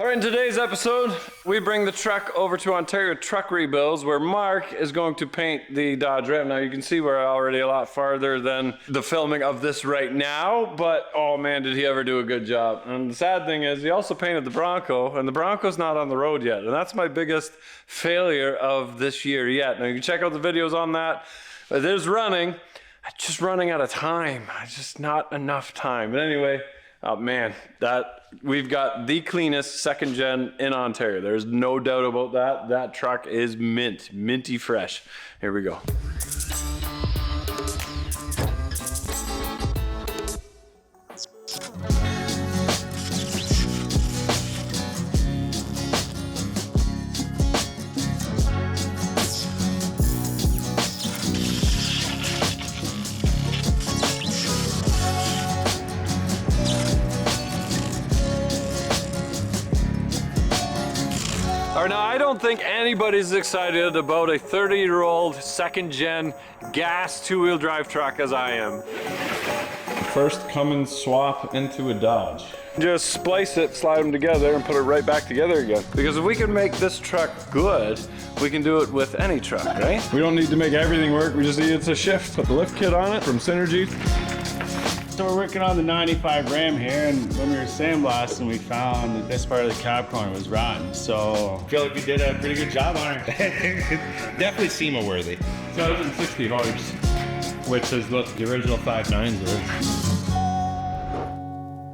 All right, in today's episode, we bring the truck over to Ontario Truck Rebuilds, where Mark is going to paint the Dodge Ram. Now, you can see we're already a lot farther than the filming of this right now, but oh man, did he ever do a good job. And the sad thing is, he also painted the Bronco, and the Bronco's not on the road yet, and that's my biggest failure of this year yet. Now, you can check out the videos on that. It is running. I'm just running out of time. Just not enough time. But anyway, oh man, we've got the cleanest second gen in Ontario. There's no doubt about that. That truck is minty fresh. Here we go. Now, I don't think anybody's excited about a 30-year-old second-gen gas two-wheel drive truck as I am. First Cummins swap into a Dodge. Just splice it, slide them together, and put it right back together again. Because if we can make this truck good, we can do it with any truck, right? We don't need to make everything work, we just need it to shift. Put the lift kit on it from Synergy. So we're working on the 95 Ram here, and when we were sandblasting, we found that this part of the cab corner was rotten. So I feel like we did a pretty good job on it. Definitely SEMA worthy. 260 horse, which is what the original 5.9s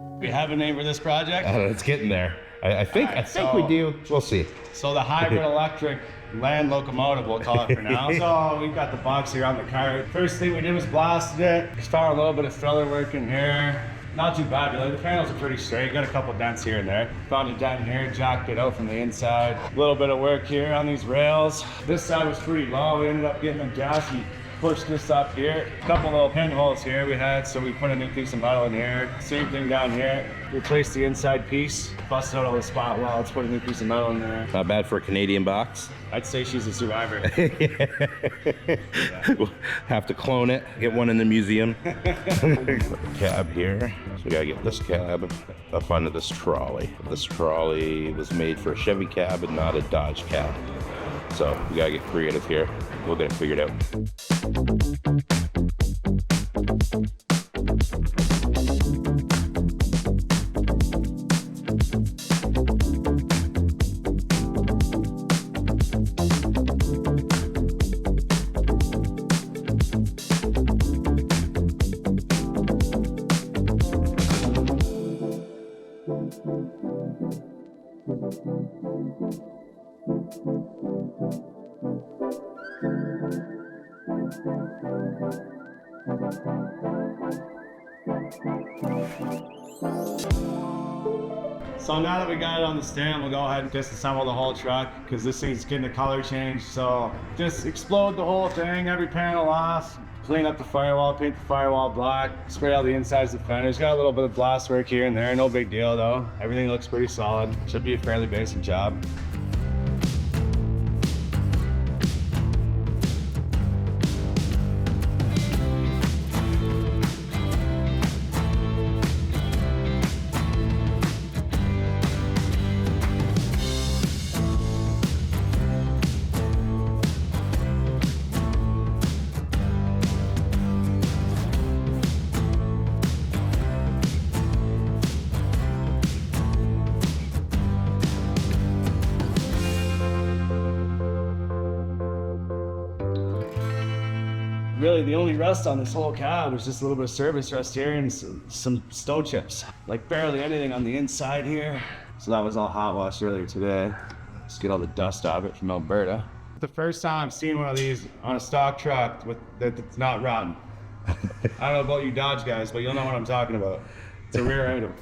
were. We have a name for this project? It's getting there. I think we do. We'll see. So the hybrid electric land locomotive, we'll call it for now. So we've got the box here on the cart. First thing we did was blasted it. Just found a little bit of filler work in here. Not too bad, really. The panels are pretty straight. Got a couple dents here and there. Found a dent here, jacked it out from the inside. A little bit of work here on these rails. This side was pretty low. We ended up getting a gasket. Pushed this up here. A couple little pinholes here we had, so we put a new piece of metal in here. Same thing down here. Replaced the inside piece. Busted out all the spot welds, put a new piece of metal in there. Not bad for a Canadian box. I'd say she's a survivor. We'll have to clone it, get one in the museum. Cab here. So we gotta get this cab up onto this trolley. This trolley was made for a Chevy cab and not a Dodge cab. So we gotta get creative here. We'll get it figured out. So now that we got it on the stand, we'll go ahead and disassemble the whole truck because this thing's getting a color change. So just explode the whole thing, every panel off, clean up the firewall, paint the firewall black, spray all the insides of the fenders. Got a little bit of blast work here and there, no big deal though. Everything looks pretty solid. Should be a fairly basic job. Really, the only rust on this whole cab was just a little bit of service rust here and some stone chips. Like barely anything on the inside here. So that was all hot washed earlier today. Just get all the dust out of it from Alberta. The first time I've seen one of these on a stock truck that's not rotten. I don't know about you Dodge guys, but you'll know what I'm talking about. It's a rare item.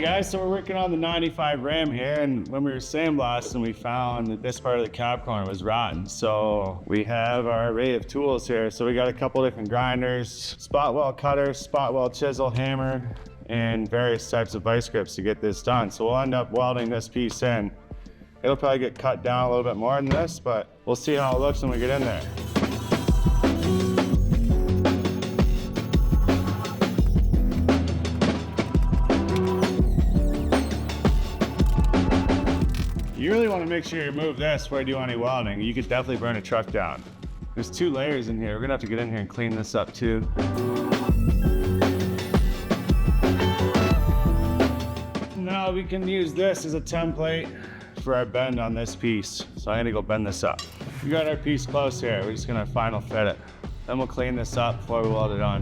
Hey guys, so we're working on the 95 Ram here, and when we were sandblasting, we found that this part of the cab corner was rotten. So we have our array of tools here. So we got a couple different grinders, spot weld cutter, spot weld chisel, hammer, and various types of vice grips to get this done. So we'll end up welding this piece in. It'll probably get cut down a little bit more than this, but we'll see how it looks when we get in there. You really want to make sure you remove this before you do any welding. You could definitely burn a truck down. There's 2 layers in here. We're gonna have to get in here and clean this up too. Now we can use this as a template for our bend on this piece. So I'm gonna go bend this up. We got our piece close here. We're just gonna final fit it. Then we'll clean this up before we weld it on.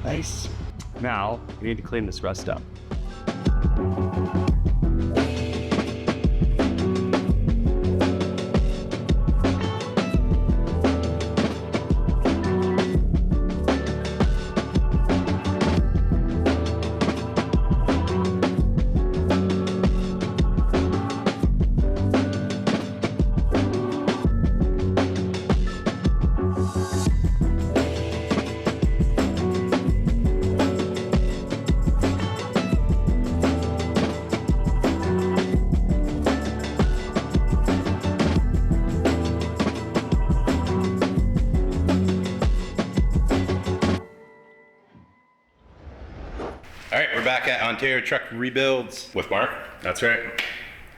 Nice. Now, we need to clean this rust up. All right, we're back at Ontario Truck Rebuilds with Mark. That's right.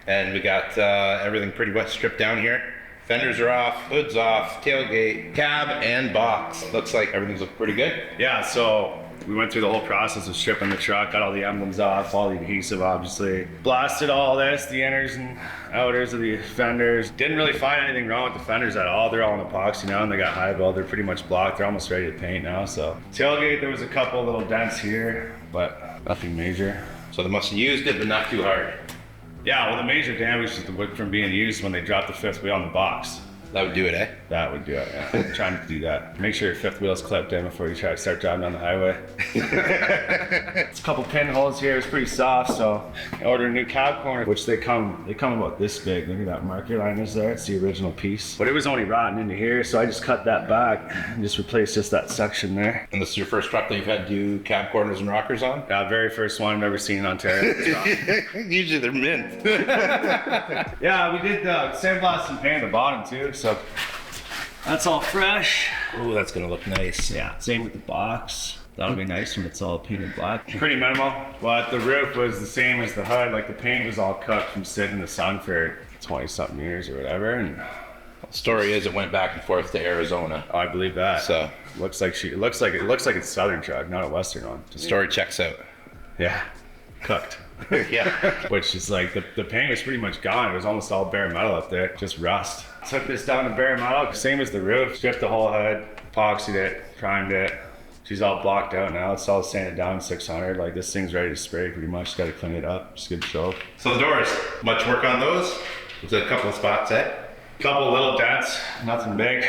And we got everything pretty much stripped down here. Fenders are off, hood's off, tailgate, cab, and box. Looks like everything's looking pretty good. Yeah, so we went through the whole process of stripping the truck, got all the emblems off, all the adhesive obviously. Blasted all this, the inners and outers of the fenders. Didn't really find anything wrong with the fenders at all. They're all in epoxy now and they got high build. They're pretty much blocked. They're almost ready to paint now, so. Tailgate, there was a couple little dents here, but nothing major. So they must have used it, but not too hard. Yeah, well the major damage is the wood from being used when they dropped the 5th wheel on the box. That would do it, eh? That would do it, yeah. I'm trying to do that. Make sure your 5th wheel's clipped in before you try to start driving down the highway. It's a couple pinholes here, it's pretty soft, so I ordered a new cab corner, which they come about this big. Look at that marker line is there, it's the original piece. But it was only rotten into here, so I just cut that back and just replaced just that section there. And this is your first truck that you've had to do cab corners and rockers on? Yeah, very first one I've ever seen in Ontario. Usually they're mint. Yeah, we did sandblast and paint at the bottom too, so that's all fresh. Ooh, that's gonna look nice. Yeah, same with the box. That'll be nice when it's all painted black. Pretty minimal, but the roof was the same as the hood. Like the paint was all cooked from sitting in the sun for 20 something years or whatever. And The story is it went back and forth to Arizona. I believe that. So looks like it looks like it's Southern truck, not a Western one. the story checks out. Yeah, cooked. Yeah. Which is like the paint was pretty much gone. It was almost all bare metal up there, just rust. Took this down to bare metal, same as the roof. Stripped the whole hood, epoxied it, primed it. She's all blocked out now. It's all sanded down 600. Like this thing's ready to spray pretty much. Just gotta clean it up. Just good show. So the doors, much work on those? There's a couple of spots, eh? Couple little dents, nothing big.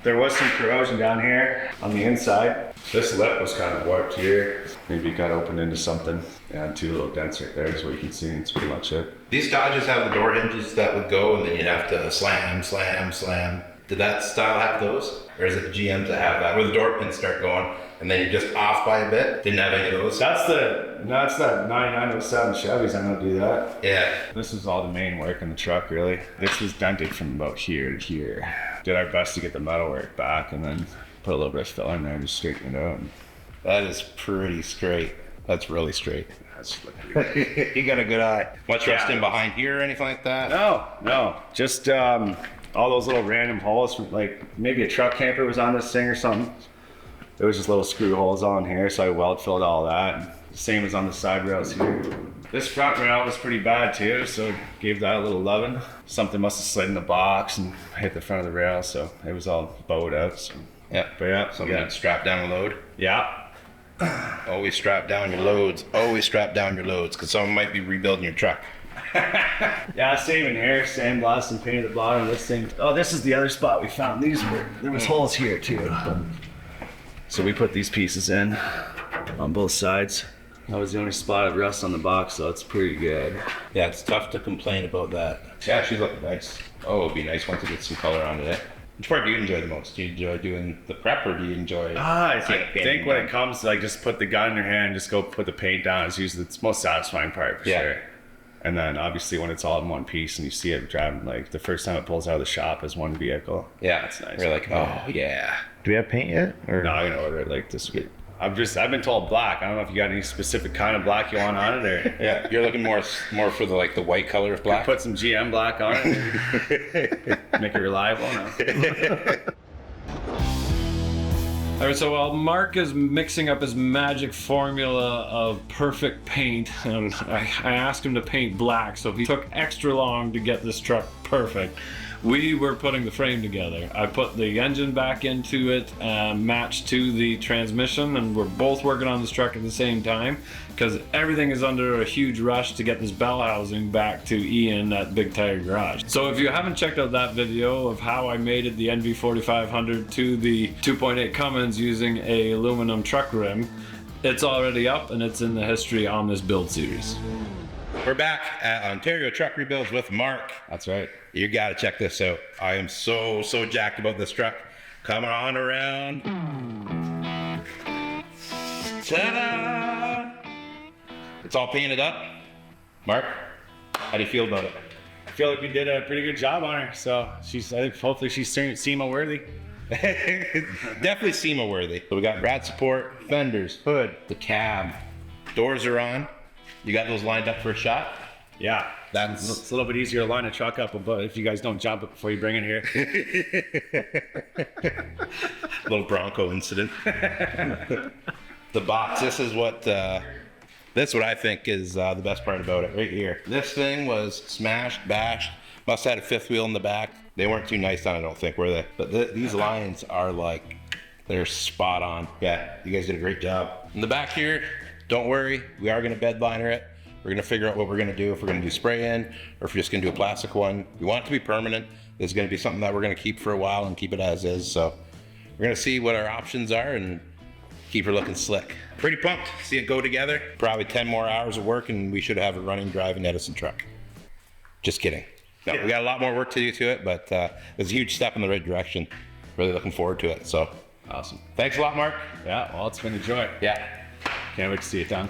There was some corrosion down here on the inside. This lip was kind of warped here. Maybe it got opened into something. And 2 little dents right there is what you can see. It's pretty much it. These Dodges have the door hinges that would go and then you'd have to slam, slam, slam. Did that style have those? Or is it the GM to have that, where the door pins start going and then you're just off by a bit? Didn't have any of those? That's that 9907 Chevys. I don't do that. Yeah. This is all the main work in the truck, really. This was dented from about here to here. Did our best to get the metal work back and then put a little bit of filler in there and just straighten it out. That is pretty straight. That's really straight. That's looking good. You got a good eye. Much rust Yeah. in behind here or anything like that? No. Just all those little random holes from, like, maybe a truck camper was on this thing or something. There was just little screw holes on here, so I weld filled all that. Same as on the side rails here. This front rail was pretty bad too, so gave that a little loving. Something must have slid in the box and hit the front of the rail, so it was all bowed out. So. Yeah. But yeah, Something that strap down a load. Yeah. Always strap down your loads. Always strap down your loads, because someone might be rebuilding your truck. Yeah, same in here. Sandblasting, painted the bottom of this thing. Oh, this is the other spot we found. There was holes here too. So we put these pieces in on both sides. That was the only spot of rust on the box, so it's pretty good. Yeah, it's tough to complain about that. Yeah, she's looking nice. Oh, it'd be nice once it gets some color on it. Which part do you enjoy the most? Do you enjoy doing the prep, or do you enjoy? I think when it comes to like just put the gun in your hand, just go put the paint down. It's usually the most satisfying part for sure. And then obviously when it's all in one piece and you see it driving, like the first time it pulls out of the shop is one vehicle. Yeah, that's nice. We're like, oh yeah. Do we have paint yet? Or? No, I'm gonna order it like this week. I've been told black. I don't know if you got any specific kind of black you want on it, or Yeah, you're looking more for the white color of black. put some GM black on it. Make it reliable now. All right, so while Mark is mixing up his magic formula of perfect paint, and I asked him to paint black, so he took extra long to get this truck perfect. We were putting the frame together. I put the engine back into it, matched to the transmission, and we're both working on this truck at the same time because everything is under a huge rush to get this bell housing back to Ian at Big Tire Garage. So if you haven't checked out that video of how I mated the NV4500 to the 2.8 Cummins using a aluminum truck rim, it's already up and it's in the history on this build series. We're back at Ontario Truck Rebuilds with Mark. That's right. You gotta check this out. I am so jacked about this truck. Coming on around. Ta-da! It's all painted up. Mark, how do you feel about it? I feel like we did a pretty good job on her. So I think hopefully she's SEMA worthy. Definitely SEMA worthy. So we got rad support, fenders, hood, the cab, doors are on. You got those lined up for a shot? Yeah. It's a little bit easier to line a truck up, but if you guys don't jump it before you bring it here. Little Bronco incident. The box. This is what I think is the best part about it right here. This thing was smashed, bashed. Must have had a fifth wheel in the back. They weren't too nice on it, I don't think, were they? But these lines are like, they're spot on. Yeah, you guys did a great job. In the back here, don't worry, we are gonna bed liner it. We're gonna figure out what we're gonna do, if we're gonna do spray in, or if we're just gonna do a plastic one. We want it to be permanent. This is gonna be something that we're gonna keep for a while and keep it as is. So we're gonna see what our options are and keep her looking slick. Pretty pumped to see it go together. Probably 10 more hours of work and we should have a running, driving Edison truck. Just kidding. No, we got a lot more work to do to it, but it's a huge step in the right direction. Really looking forward to it, so. Awesome. Thanks a lot, Mark. Yeah, well, it's been a joy. Yeah. Can't wait to see it done.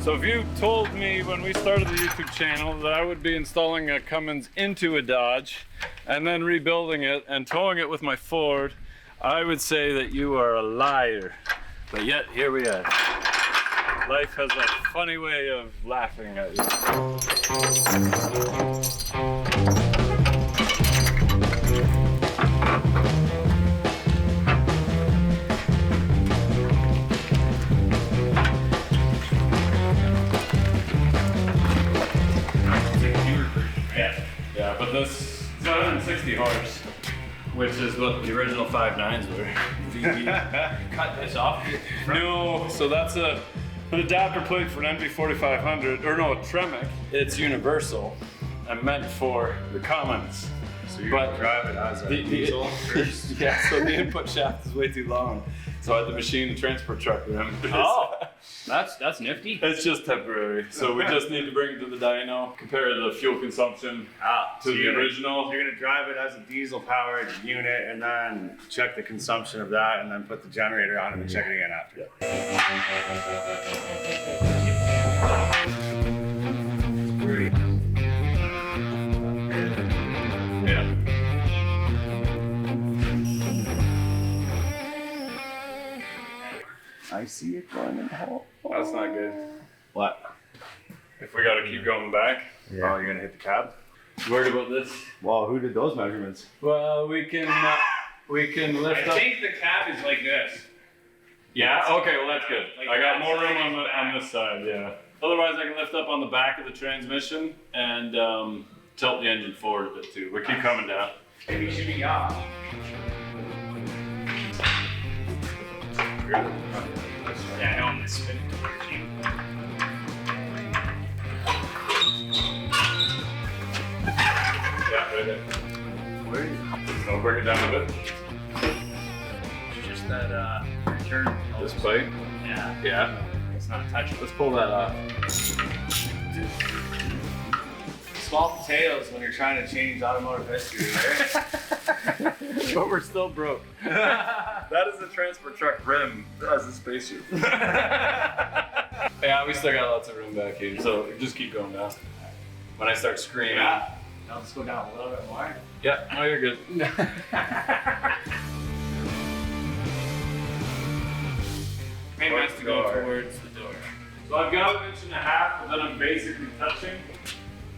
So if you told me when we started the YouTube channel that I would be installing a Cummins into a Dodge and then rebuilding it and towing it with my Ford, I would say that you are a liar. But yet, here we are. Life has a funny way of laughing at you. Yeah, but this is 160 horse, which is what the original 5.9s were. Cut this off. No, so that's an adapter plate for an NV4500, or no, a Tremec. It's universal and meant for the Cummins. So you're gonna drive it as a diesel first? Yeah, so the input shaft is way too long. So I had to machine the transport truck rim. Oh, that's nifty. It's just temporary. So we just need to bring it to the dyno, compare the fuel consumption to the original. You're gonna drive it as a diesel powered unit and then check the consumption of that and then put the generator on it and check it again after. Yeah. I see it going in the hole. That's not good. What? if we gotta keep going back. Yeah. Oh, you're gonna hit the cab? Worried about this? Well, who did those measurements? Well, we can lift up. I think the cab is like this. Yeah. Okay. Well, that's good. Like I got that more room side on and back. this side. Yeah. Otherwise, I can lift up on the back of the transmission and tilt the engine forward a bit too. We keep coming down. Maybe you should be off. Yeah, I know I'm gonna spin it towards you. Yeah, right there. I'll bring it down a bit. Just that turn. This plate. Yeah, Yeah. it's not touching. Let's pull that off. Small potatoes when you're trying to change automotive history, right? But we're still broke. That is a transport truck rim as a spacesuit. Yeah, we still got lots of room back here, so just keep going down. When I start screaming. Yeah. I'll just go down a little bit more. Yeah, no, you're good. Maybe has to go towards the door. So I've got 1.5 inches that I'm basically touching.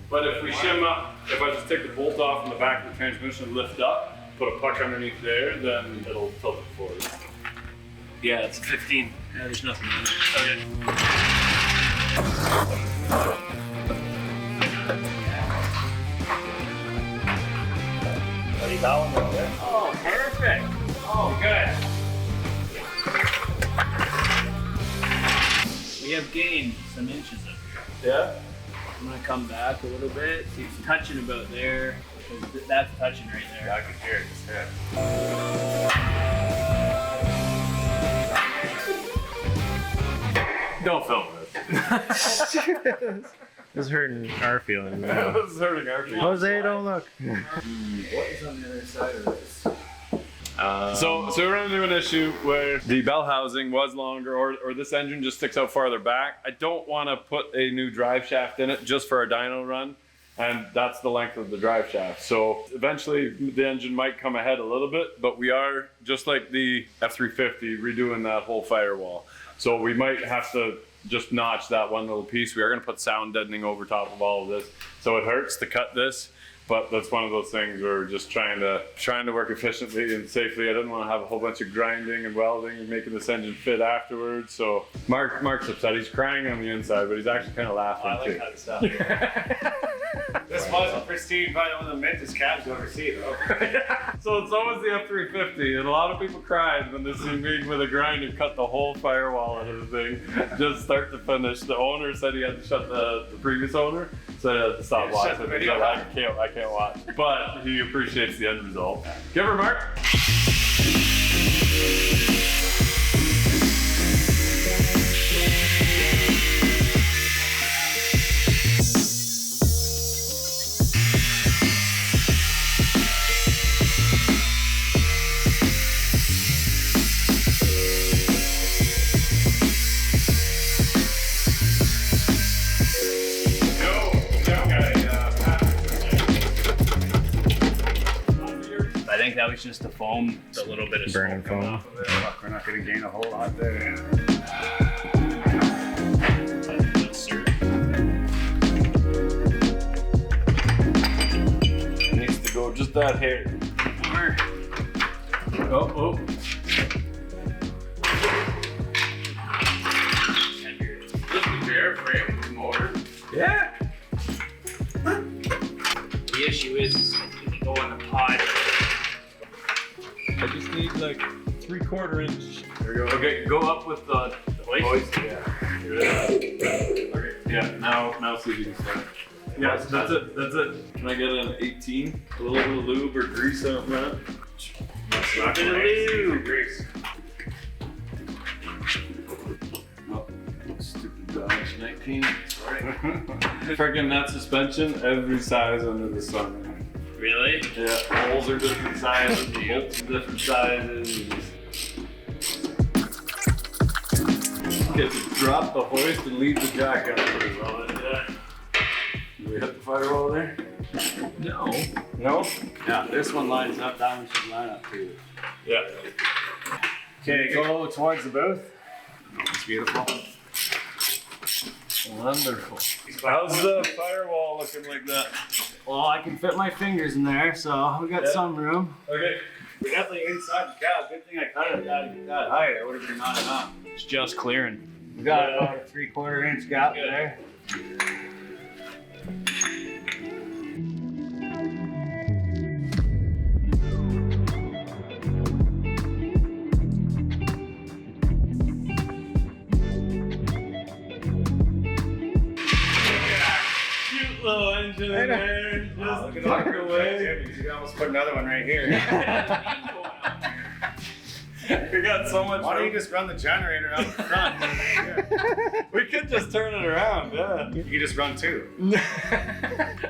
But if we shim up, if I just take the bolt off in the back of the transmission and lift up, put a puck underneath there, then it'll tilt it forward. Yeah, it's 15. Yeah, there's nothing in it. Okay. What are you calling it there? Oh, perfect. Oh, good. We have gained some inches up here. Yeah? I'm gonna come back a little bit. See, it's touching about there. Because that's touching right there. I can hear it just there. Don't film this. This is hurting our feelings. This is hurting our feelings. Jose, don't look. What is on the other side of this? So we run into an issue where the bell housing was longer or this engine just sticks out farther back. I don't want to put a new drive shaft in it just for a dyno run, and that's the length of the drive shaft. So eventually the engine might come ahead a little bit, but we are, just like the F350, redoing that whole firewall. So we might have to just notch that one little piece. We are going to put sound deadening over top of all of this. So it hurts to cut this. But that's one of those things where we're just trying to work efficiently and safely. I didn't want to have a whole bunch of grinding and welding and making this engine fit afterwards. So Mark's upset. He's crying on the inside, but he's actually kind of laughing I too. like that stuff. This wasn't pristine, probably one of the mintest cabs you ever see, though. So was the F350, and a lot of people cried when they see me with a grinder cut the whole firewall out of the thing, just start to finish. The owner said he had to shut the previous owner, said he had to stop watching. Shut the video I can't watch. But he appreciates the end result. Give her, Mark. I think that was just the foam, the little bit of Burning smoke coming foam. off of it. Fuck, we're not gonna gain a whole lot there. That's certain. Needs to go just that hair. Oh. This is the airframe with the motor. Yeah. The issue is when you go in the pod. I just need like 3/4 inch. There we go. Okay, go up with the hoist. Yeah. Okay. Yeah. Now see if you can start. Yeah, that's it. Can I get an 18? A little bit of lube or grease on that? A bit of lube. Grease. Oh, stupid Dodge 19. Sorry. Freaking that suspension, every size under the sun. Really? Yeah, holes are different sizes, the bolts are different sizes. Get to drop the hoist and leave the jack up for a moment. Yeah. Did we hit the firewall there? No. No? Yeah, this one lines up, that one should line up too. Yeah. Okay, go towards the booth. It's beautiful. Wonderful. How's the firewall looking like that? Well, I can fit my fingers in there, so we got some room. Okay. We're definitely inside the cab. Good thing I cut it that high. It would have been not enough. It's just clearing. We got about a 3/4 inch gap there. Cute little engine in there. Just tuck away. You almost put another one right here. We got so much Why don't you room. just run the generator out the front? We could just turn it around, yeah. You can just run two.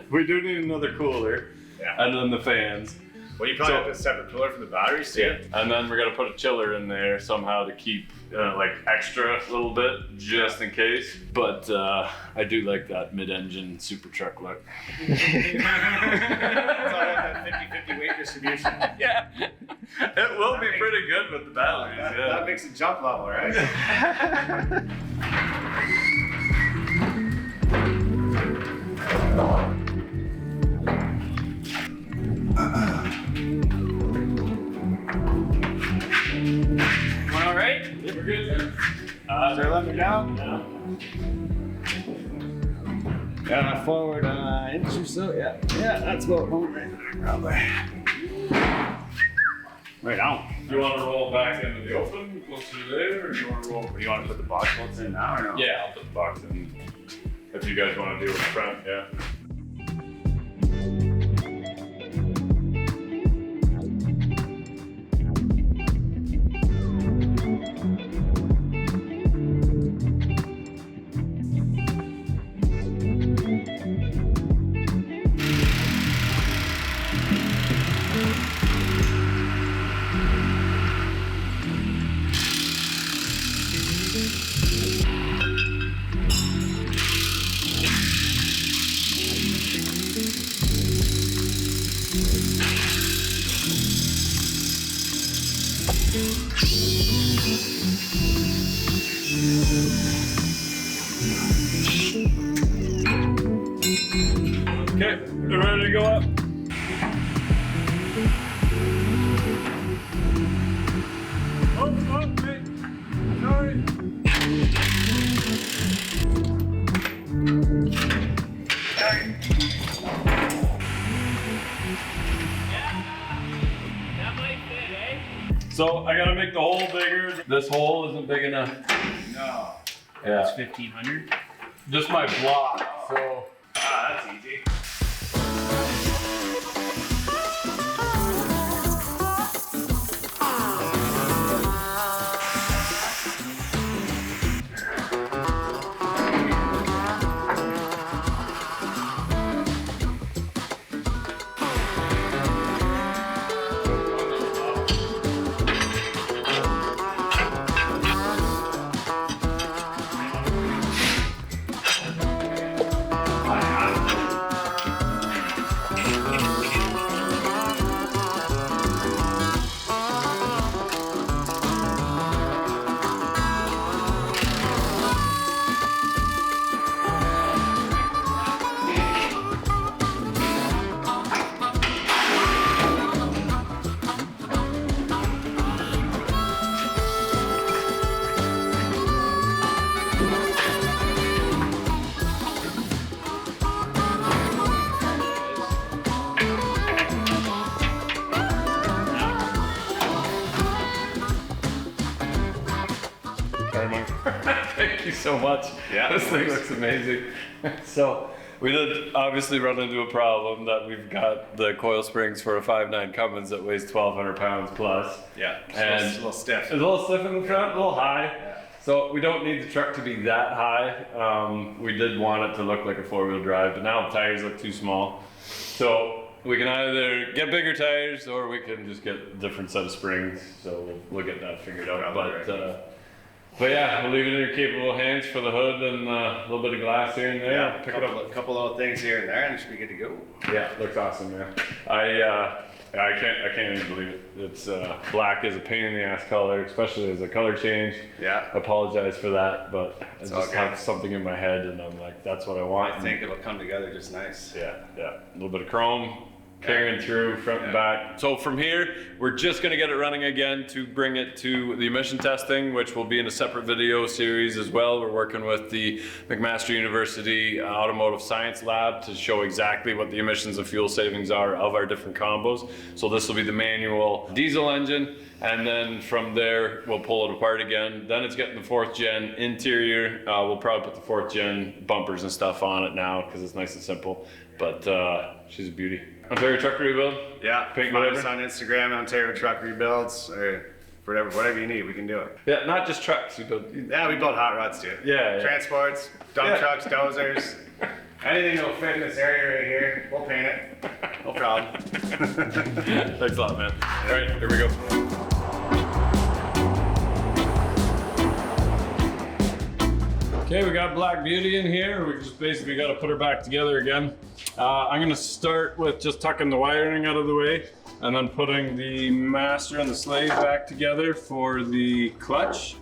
We do need another cooler. Yeah. And then the fans. Well, you probably have to set a cooler for the batteries too. And then we're gonna put a chiller in there somehow to keep like extra a little bit just in case. But I do like that mid-engine super truck look. It's all about that 50-50 weight distribution. Yeah. It will be pretty good with the batteries. That makes it jump level, right? All right. We're good. Should I let me down? Yeah. Forward inch or so. Yeah, that's about home right there, probably. Right down. Do you want to roll back into the open closer to there, or do you want to roll? You want to put the box bolts in now or no? Yeah, I'll put the box in. If you guys want to do it front, yeah. Okay, we're ready to go up. Oh, wait. Sorry. That might fit, eh? So I gotta make the hole bigger. This hole isn't big enough. No. Yeah. It's 1,500. Just my block, so. Ah, that's easy. Thank you so much. Yeah, This of thing course. looks amazing. So we did obviously run into a problem that we've got the coil springs for a 5.9 Cummins that weighs 1,200 pounds plus. Yeah, And it's a little stiff. It's a little stiff in the front, a little high. So we don't need the truck to be that high. We did want it to look like a 4-wheel drive, but now the tires look too small. So we can either get bigger tires or we can just get a different set of springs. So we'll get that figured out. But yeah, we'll leave it in your capable hands for the hood and a little bit of glass here and there. Yeah, Pick it up. couple little things here and there, and it should be good to go. Yeah, looks awesome, man. Yeah, I can't even believe it. It's black is a pain in the ass color, especially as a color change. Yeah. I apologize for that, but I just okay. have something in my head, and I'm like, that's what I want. I think it'll come together just nice. Yeah. A little bit of chrome carrying through front and back. So from here, we're just gonna get it running again to bring it to the emission testing, which will be in a separate video series as well. We're working with the McMaster University Automotive Science Lab to show exactly what the emissions and fuel savings are of our different combos. So this will be the manual diesel engine, and then from there, we'll pull it apart again. Then it's getting the 4th gen interior. We'll probably put the 4th gen bumpers and stuff on it now because it's nice and simple, but she's a beauty. Ontario Truck Rebuild? Yeah, Paint find us whatever. on Instagram, Ontario Truck Rebuilds, or whatever you need, we can do it. Yeah, not just trucks. We build. Yeah, we build hot rods too. Yeah. Transports, dump Yeah. trucks, dozers, anything that'll fit in this area right here, we'll paint it. No problem. Thanks a lot, man. All right, here we go. Okay, we got Black Beauty in here. We just basically got to put her back together again. I'm gonna start with just tucking the wiring out of the way and then putting the master and the slave back together for the clutch.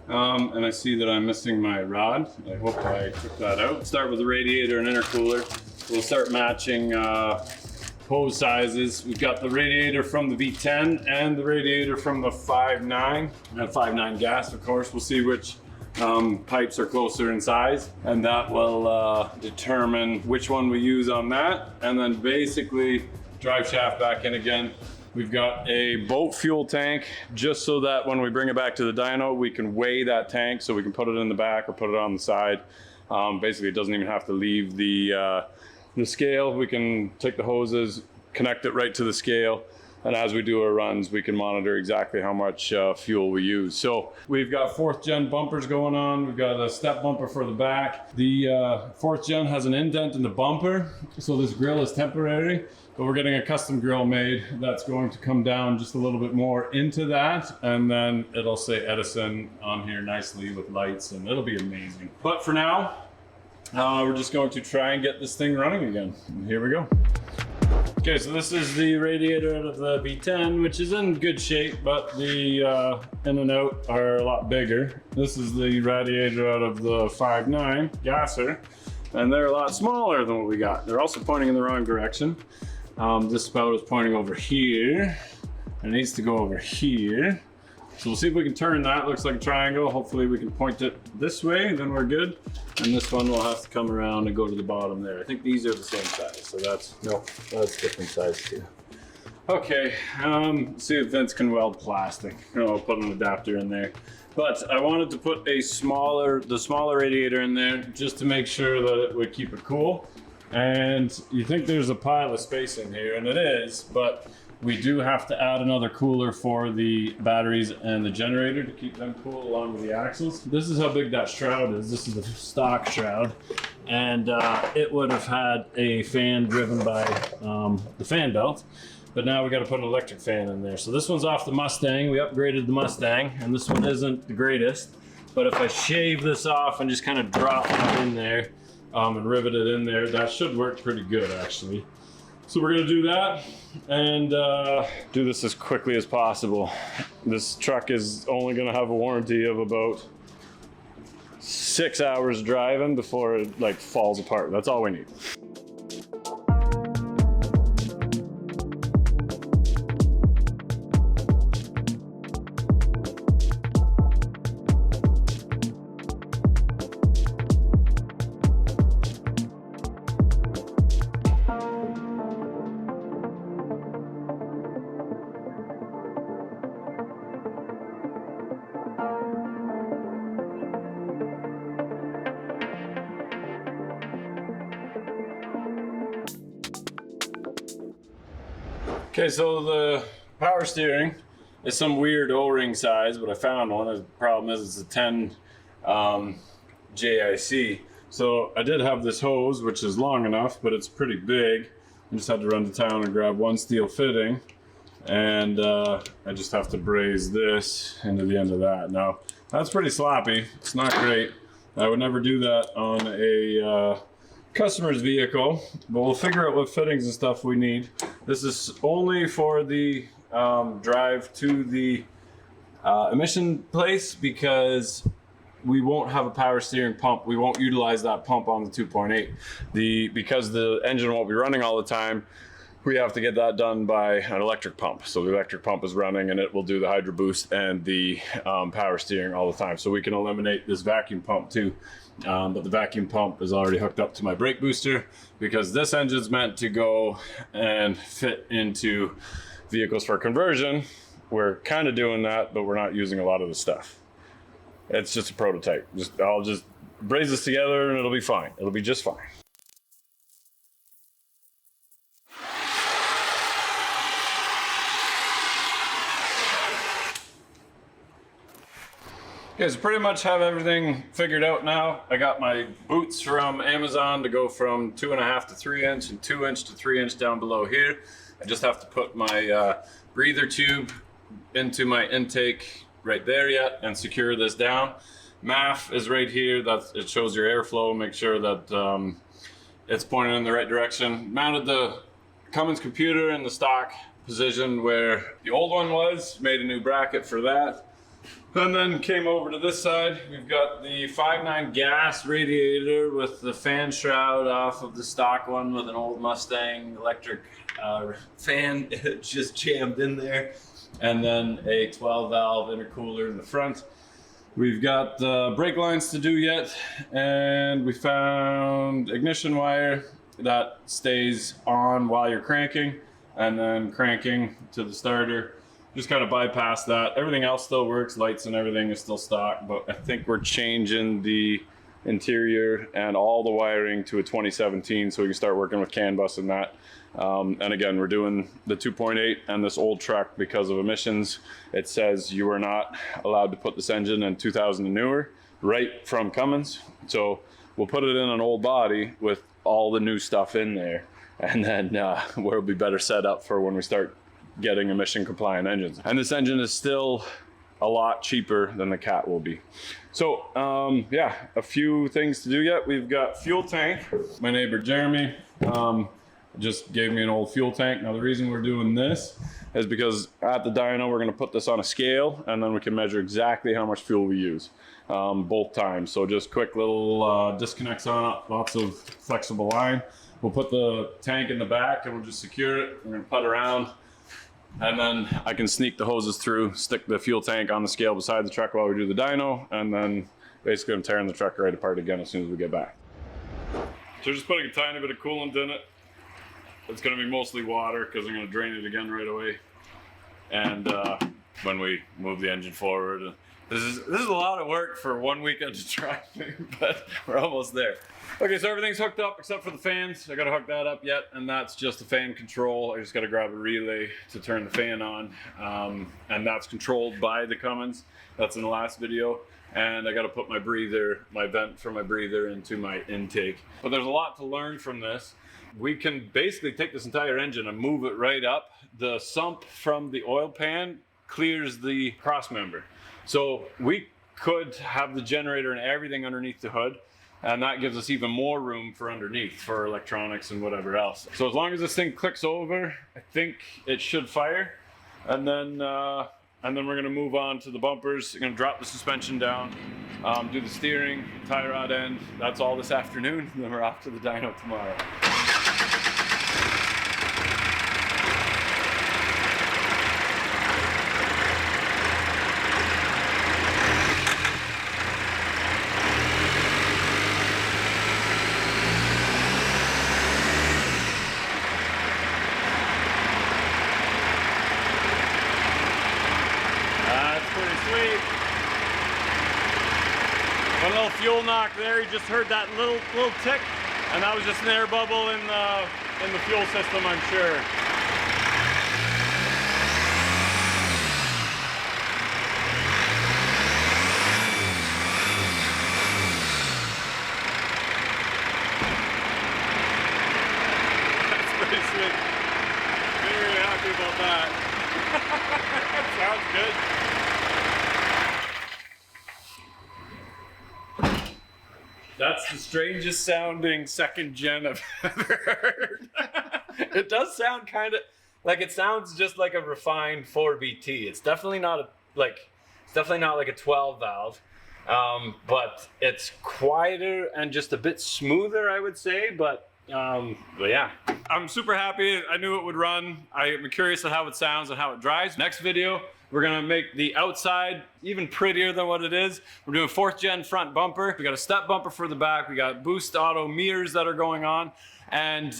And I see that I'm missing my rod. I hope I took that out. Start with the radiator and intercooler. We'll start matching hose sizes. We've got the radiator from the V10 and the radiator from the 5.9. And 5.9 gas, of course. We'll see which pipes are closer in size, and that will determine which one we use on that. And then basically drive shaft back in again. We've got a boat fuel tank just so that when we bring it back to the dyno, we can weigh that tank, so we can put it in the back or put it on the side. Basically, it doesn't even have to leave the scale. We can take the hoses, connect it right to the scale, and as we do our runs, we can monitor exactly how much fuel we use. So we've got 4th gen bumpers going on. We've got a step bumper for the back. The 4th gen has an indent in the bumper, so this grill is temporary, but we're getting a custom grill made that's going to come down just a little bit more into that, and then it'll say Edison on here nicely with lights, and it'll be amazing. But for now, we're just going to try and get this thing running again. And here we go. Okay, so this is the radiator out of the V10, which is in good shape, but the in and out are a lot bigger. This is the radiator out of the 5.9 gasser, and they're a lot smaller than what we got. They're also pointing in the wrong direction. This spout is pointing over here, and it needs to go over here. So we'll see if we can turn that. Looks like a triangle. Hopefully we can point it this way, then we're good. And this one will have to come around and go to the bottom there. I think these are the same size, so that's different size too. Okay, see if Vince can weld plastic. I'll put an adapter in there. But I wanted to put the smaller radiator in there just to make sure that it would keep it cool. And you think there's a pile of space in here, and it is, but we do have to add another cooler for the batteries and the generator to keep them cool along with the axles. This is how big that shroud is. This is the stock shroud. And it would have had a fan driven by the fan belt. But now we got to put an electric fan in there. So this one's off the Mustang. We upgraded the Mustang, and this one isn't the greatest. But if I shave this off and just kind of drop it in there and rivet it in there, that should work pretty good actually. So we're gonna do that and do this as quickly as possible. This truck is only gonna have a warranty of about 6 hours driving before it like falls apart. That's all we need. Okay, so the power steering is some weird O-ring size, but I found one. The problem is it's a 10 JIC. So I did have this hose, which is long enough, but it's pretty big. I just had to run to town and grab one steel fitting, and I just have to braze this into the end of that. Now, that's pretty sloppy. It's not great. I would never do that on a customer's vehicle, but we'll figure out what fittings and stuff we need. This is only for the drive to the emission place, because we won't have a power steering pump. We won't utilize that pump on the 2.8. Because the engine won't be running all the time, we have to get that done by an electric pump. So the electric pump is running and it will do the hydro boost and the power steering all the time. So we can eliminate this vacuum pump too. But the vacuum pump is already hooked up to my brake booster, because this engine's meant to go and fit into vehicles for conversion. We're kind of doing that, but we're not using a lot of the stuff. It's just a prototype. I'll just braze this together and it'll be fine. It'll be just fine. Okay, so pretty much have everything figured out now. I got my boots from Amazon to go from 2.5 to 3 inch and 2 inch to 3 inch down below here. I just have to put my breather tube into my intake right there yet and secure this down. MAF is right here. It shows your airflow. Make sure that it's pointing in the right direction. Mounted the Cummins computer in the stock position where the old one was. Made a new bracket for that. And then came over to this side. We've got the 5.9 gas radiator with the fan shroud off of the stock one with an old Mustang electric fan just jammed in there. And then a 12 valve intercooler in the front. We've got brake lines to do yet, and we found ignition wire that stays on while you're cranking, and then cranking to the starter. Just kind of bypass that. Everything else still works, lights and everything is still stock, but I think we're changing the interior and all the wiring to a 2017 so we can start working with CAN bus and that. And again, we're doing the 2.8 and this old truck because of emissions. It says you are not allowed to put this engine in 2000 and newer, right from Cummins. So we'll put it in an old body with all the new stuff in there, and then we'll be better set up for when we start getting emission compliant engines. And this engine is still a lot cheaper than the Cat will be. So yeah, a few things to do yet. We've got fuel tank. My neighbor Jeremy just gave me an old fuel tank. Now the reason we're doing this is because at the dyno we're going to put this on a scale, and then we can measure exactly how much fuel we use both times. So just quick little disconnects on it, lots of flexible line. We'll put the tank in the back and we'll just secure it. We're going to putt around, and then I can sneak the hoses through, stick the fuel tank on the scale beside the truck while we do the dyno, and then basically I'm tearing the truck right apart again as soon as we get back. So we're just putting a tiny bit of coolant in it. It's going to be mostly water because I'm going to drain it again right away. And when we move the engine forward, this is a lot of work for one weekend of driving, but we're almost there. Okay, so everything's hooked up except for the fans. I got to hook that up yet, and that's just the fan control. I just got to grab a relay to turn the fan on, and that's controlled by the Cummins. That's in the last video. And I got to put my breather, my vent for my breather into my intake. But there's a lot to learn from this. We can basically take this entire engine and move it right up. The sump from the oil pan clears the cross member. So we could have the generator and everything underneath the hood, and that gives us even more room for underneath for electronics and whatever else. So as long as this thing clicks over, I think it should fire. And then we're gonna move on to the bumpers. We're gonna drop the suspension down, do the steering, tie rod end. That's all this afternoon, and then we're off to the dyno tomorrow. A little fuel knock there. You just heard that little tick, and that was just an air bubble in the fuel system, I'm sure. That's pretty sweet. Very happy about that. Sounds good. That's the strangest sounding second gen I've ever heard. It does sound kind of like, it sounds just like a refined 4BT. It's definitely not like a 12 valve, but it's quieter and just a bit smoother, I would say. But yeah, I'm super happy. I knew it would run. I'm curious at how it sounds and how it drives. Next video, we're gonna make the outside even prettier than what it is. We're doing 4th gen front bumper. We got a step bumper for the back. We got boost auto mirrors that are going on. And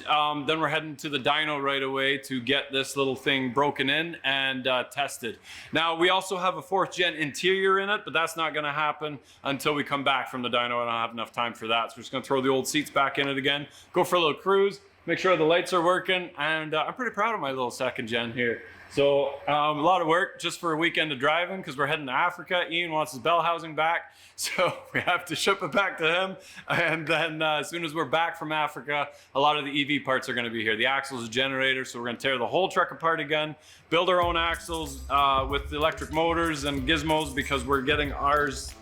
then we're heading to the dyno right away to get this little thing broken in and tested. Now, we also have a 4th gen interior in it, but that's not gonna happen until we come back from the dyno. I don't have enough time for that. So we're just gonna throw the old seats back in it again, go for a little cruise, make sure the lights are working, and I'm pretty proud of my little 2nd gen here. So a lot of work just for a weekend of driving because we're heading to Africa. Ian wants his bell housing back, so we have to ship it back to him. And then as soon as we're back from Africa, a lot of the EV parts are going to be here. The axles, the generator, so we're going to tear the whole truck apart again, build our own axles with the electric motors and gizmos because we're getting ours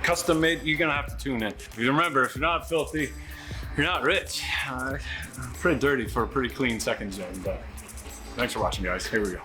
custom made. You're going to have to tune in. Remember, if you're not filthy, you're not rich. Pretty dirty for a pretty clean 2nd gen, but thanks for watching, guys. Here we go.